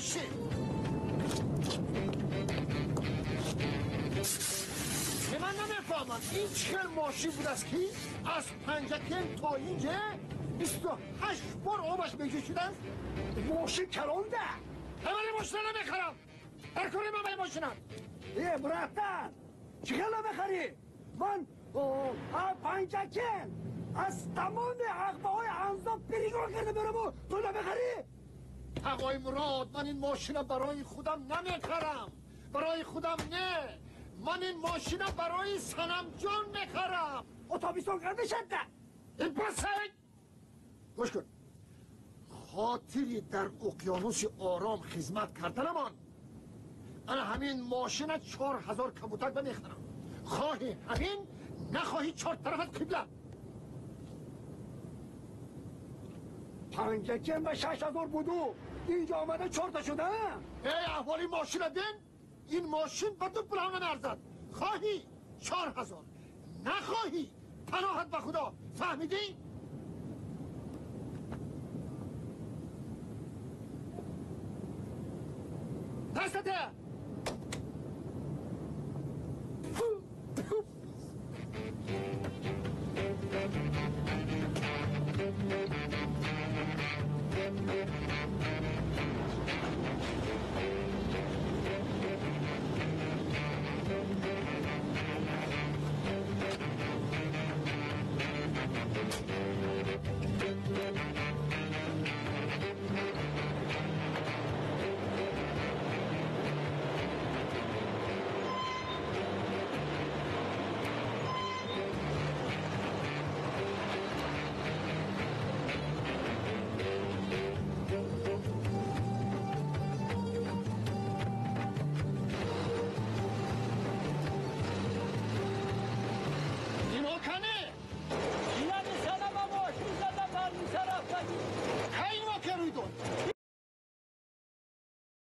ماشین. من نمیفهمم این چه ماشین بود است که از پنجکن تا اینجا 28 بار آبش بکشیدن. ماشین کرانده. من ماشین نمیخرم. هر کاری من ماشینم. برادر چیکار نمیخری؟ من پنجکن از تمام عقبه های انزاب پریگار کرده برم و تو نمیخری؟ آقای مراد من این ماشین برای خودم نمیخرم. برای خودم نه. من این ماشین برای سنم جان میخرم. اتوبیسون کرده شده این بسه. گوش کن. خاطری در اقیانوس آرام خدمت کردن من همین ماشین 4000 کبوتر بمیخرم. خواهی همین نخواهی 4 طرفت قبله. پنجکن به 6000 بودو اینجا آمده 4 تا شده. ای احوالی ماشین دین این ماشین به تو پولم نمیارزد. خواهی 4000 نخواهی پناهت به خدا. فهمیدی؟ دستته